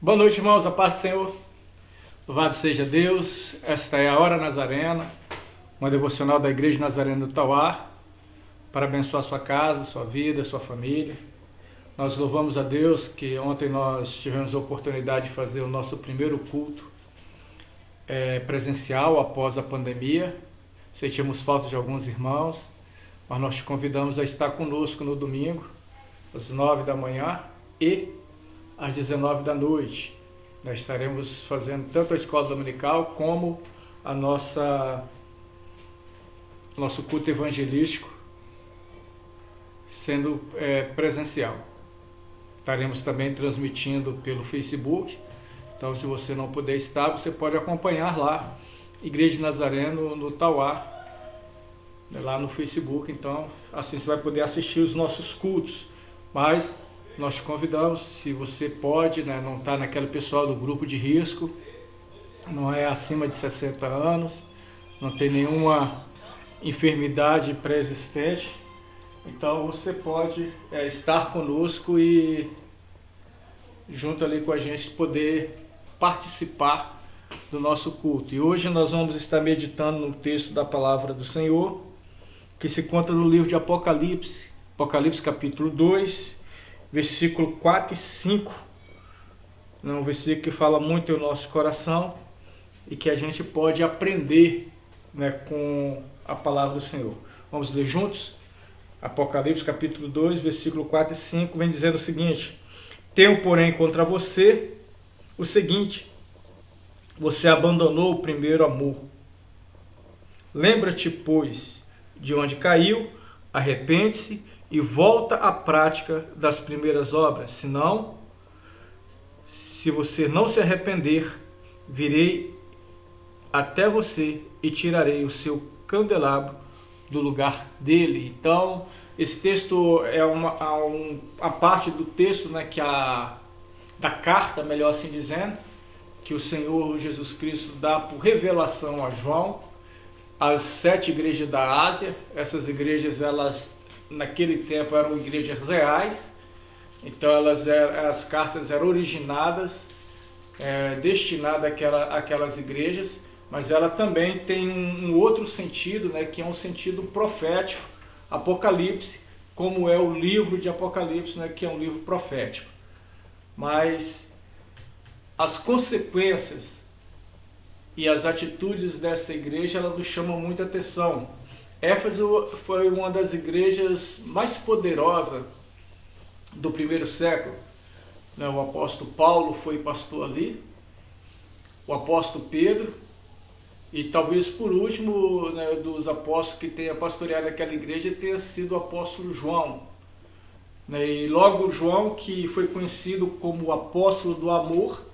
Boa noite, irmãos, a paz do Senhor. Louvado seja Deus. Esta é a Hora Nazarena, uma devocional da Igreja Nazarena do Tauá, para abençoar sua casa, sua vida, sua família. Nós louvamos a Deus que ontem nós tivemos a oportunidade de fazer o nosso primeiro culto presencial após a pandemia. Sentimos falta de alguns irmãos, mas nós te convidamos a estar conosco no domingo, às 9 da manhã e às 19 da noite. Nós estaremos fazendo tanto a escola dominical como a nosso culto evangelístico sendo presencial. Estaremos também transmitindo pelo Facebook. Então, se você não puder estar, você pode acompanhar lá, Igreja Nazareno no Tauá, lá no Facebook. Então, assim você vai poder assistir os nossos cultos. Mas nós te convidamos, se você pode, não está naquele pessoal do grupo de risco, não é acima de 60 anos, não tem nenhuma enfermidade pré-existente, então você pode estar conosco e junto ali com a gente poder participar do nosso culto. E hoje nós vamos estar meditando no texto da palavra do Senhor, que se encontra no livro de Apocalipse, Apocalipse capítulo 2, versículo 4 e 5, um versículo que fala muito ao nosso coração e que a gente pode aprender com a palavra do Senhor. Vamos ler juntos? Apocalipse capítulo 2, versículo 4 e 5, vem dizendo o seguinte: tenho, porém, contra você o seguinte: você abandonou o primeiro amor. Lembra-te, pois, de onde caiu, arrepende-se e volta à prática das primeiras obras. Senão, se você não se arrepender, virei até você e tirarei o seu candelabro do lugar dele. Então, esse texto é a parte do texto, da carta, melhor assim dizendo, que o Senhor Jesus Cristo dá por revelação a João, às 7 igrejas da Ásia. Essas igrejas, elas naquele tempo eram igrejas reais, então as cartas eram originadas, destinadas àquelas igrejas, mas ela também tem um outro sentido, que é um sentido profético, Apocalipse, como é o livro de Apocalipse, que é um livro profético. Mas as consequências e as atitudes dessa igreja, elas nos chamam muita atenção. Éfeso foi uma das igrejas mais poderosas do primeiro século. O apóstolo Paulo foi pastor ali, o apóstolo Pedro, e talvez por último, dos apóstolos que tenha pastoreado aquela igreja, tenha sido o apóstolo João. E logo João, que foi conhecido como o apóstolo do amor,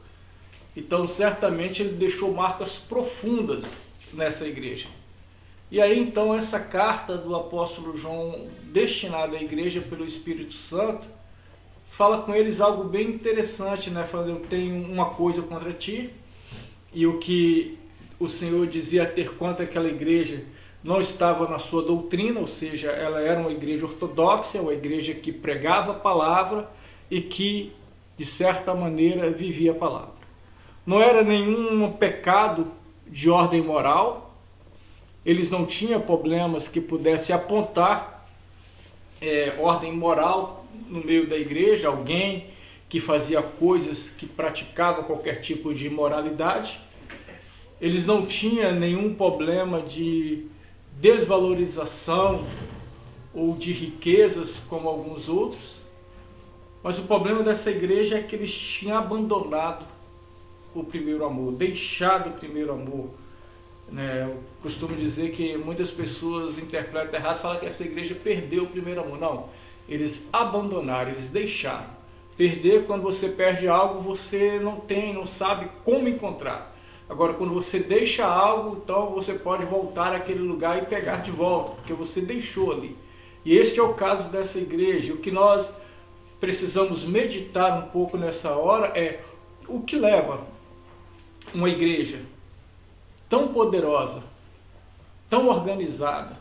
então certamente ele deixou marcas profundas nessa igreja. E aí então essa carta do apóstolo João, destinada à igreja pelo Espírito Santo, fala com eles algo bem interessante, falando: eu tenho uma coisa contra ti, e o que o Senhor dizia ter contra aquela igreja não estava na sua doutrina, ou seja, ela era uma igreja ortodoxa, uma igreja que pregava a palavra e que, de certa maneira, vivia a palavra. Não era nenhum pecado de ordem moral, eles não tinham problemas que pudessem apontar ordem moral no meio da igreja, alguém que fazia coisas que praticava qualquer tipo de imoralidade. Eles não tinham nenhum problema de desvalorização ou de riquezas como alguns outros, mas o problema dessa igreja é que eles tinham abandonado o primeiro amor, deixado o primeiro amor. Eu costumo dizer que muitas pessoas interpretam errado, falam que essa igreja perdeu o primeiro amor. Não, eles abandonaram, eles deixaram. Perder, quando você perde algo, você não sabe como encontrar. Agora, quando você deixa algo, então você pode voltar àquele lugar e pegar de volta, porque você deixou ali. E este é o caso dessa igreja. O que nós precisamos meditar um pouco nessa hora é o que leva uma igreja tão poderosa, tão organizada,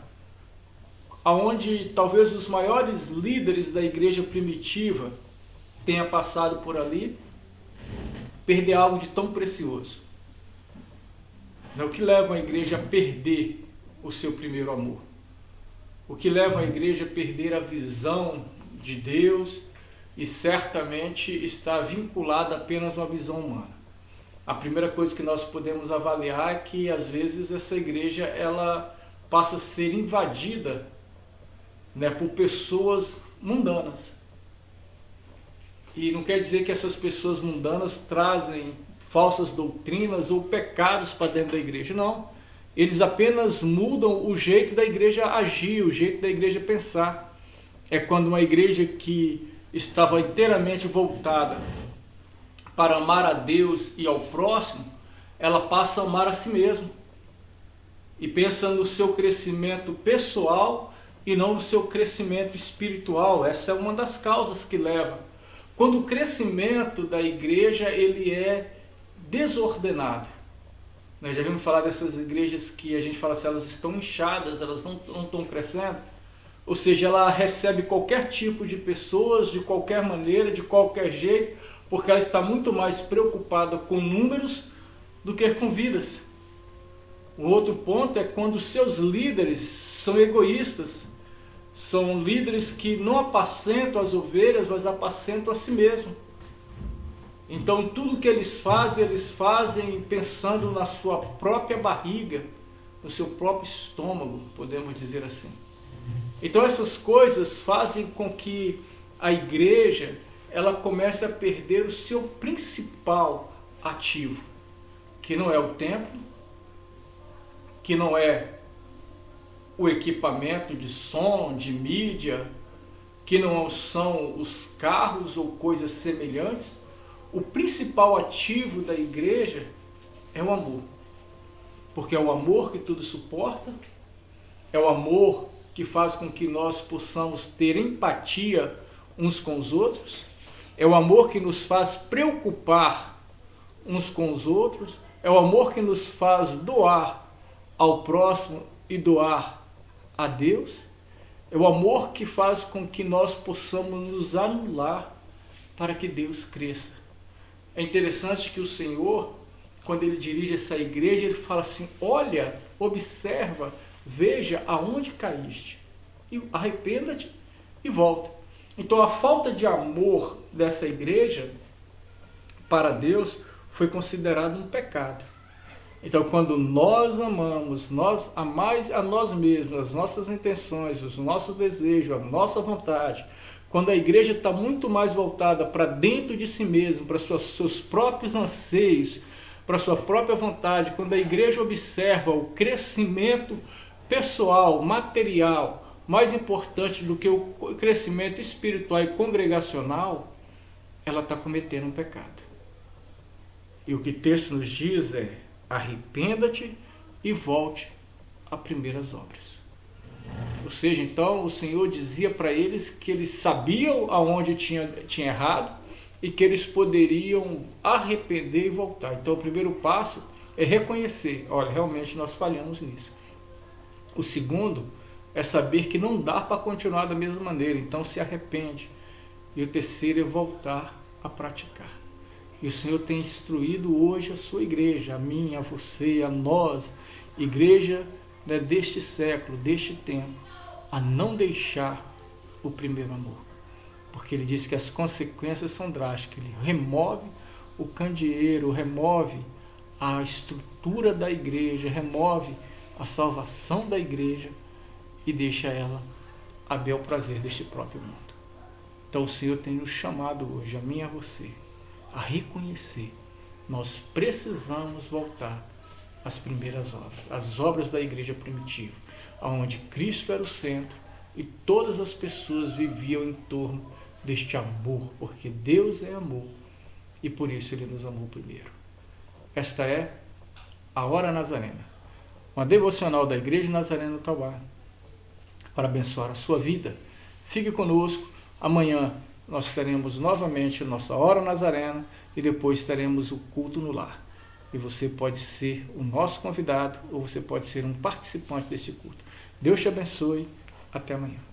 aonde talvez os maiores líderes da igreja primitiva tenha passado por ali, perder algo de tão precioso. O que leva a igreja a perder o seu primeiro amor? O que leva a igreja a perder a visão de Deus e certamente está vinculada apenas a uma visão humana? A primeira coisa que nós podemos avaliar é que às vezes essa igreja ela passa a ser invadida, por pessoas mundanas. E não quer dizer que essas pessoas mundanas trazem falsas doutrinas ou pecados para dentro da igreja, não. Eles apenas mudam o jeito da igreja agir, o jeito da igreja pensar. É quando uma igreja que estava inteiramente voltada para amar a Deus e ao próximo, ela passa a amar a si mesma. E pensa no seu crescimento pessoal e não no seu crescimento espiritual. Essa é uma das causas que leva. Quando o crescimento da igreja ele é desordenado. Nós já vimos falar dessas igrejas que a gente fala assim, elas estão inchadas, elas não estão crescendo. Ou seja, ela recebe qualquer tipo de pessoas, de qualquer maneira, de qualquer jeito, porque ela está muito mais preocupada com números do que com vidas. O outro ponto é quando os seus líderes são egoístas. São líderes que não apacentam as ovelhas, mas apacentam a si mesmo. Então tudo que eles fazem pensando na sua própria barriga, no seu próprio estômago, podemos dizer assim. Então essas coisas fazem com que a igreja ela comece a perder o seu principal ativo, que não é o templo, que não é o equipamento de som, de mídia, que não são os carros ou coisas semelhantes. O principal ativo da igreja é o amor. Porque é o amor que tudo suporta, é o amor que faz com que nós possamos ter empatia uns com os outros, é o amor que nos faz preocupar uns com os outros, é o amor que nos faz doar ao próximo e doar a Deus, é o amor que faz com que nós possamos nos anular para que Deus cresça. É interessante que o Senhor, quando Ele dirige essa igreja, Ele fala assim, olha, observa, veja aonde caíste, e arrependa-te e volta. Então a falta de amor dessa igreja para Deus foi considerado um pecado. Então quando nós amamos, nós amais a nós mesmos, as nossas intenções, os nossos desejos, a nossa vontade, quando a igreja está muito mais voltada para dentro de si mesmo, para seus próprios anseios, para sua própria vontade, quando a igreja observa o crescimento pessoal, material, mais importante do que o crescimento espiritual e congregacional, ela está cometendo um pecado. E o que o texto nos diz é, arrependa-te e volte às primeiras obras. Ou seja, então o Senhor dizia para eles que eles sabiam aonde tinha errado e que eles poderiam arrepender e voltar. Então o primeiro passo é reconhecer, olha, realmente nós falhamos nisso. O segundo é saber que não dá para continuar da mesma maneira, então se arrepende. E o terceiro é voltar a praticar. E o Senhor tem instruído hoje a sua igreja, a mim, a você, a nós, igreja deste século, deste tempo, a não deixar o primeiro amor. Porque ele diz que as consequências são drásticas. Ele remove o candeeiro, remove a estrutura da igreja, remove a salvação da igreja e deixa ela a bel prazer deste próprio mundo. Então o Senhor tem nos chamado hoje, a mim e a você, a reconhecer. Nós precisamos voltar às primeiras obras, às obras da igreja primitiva, onde Cristo era o centro e todas as pessoas viviam em torno deste amor, porque Deus é amor e por isso Ele nos amou primeiro. Esta é a Hora Nazarena, uma devocional da Igreja Nazarena do Tauá, para abençoar a sua vida. Fique conosco, amanhã nós teremos novamente a nossa Hora Nazarena e depois teremos o culto no lar. E você pode ser o nosso convidado ou você pode ser um participante deste culto. Deus te abençoe. Até amanhã.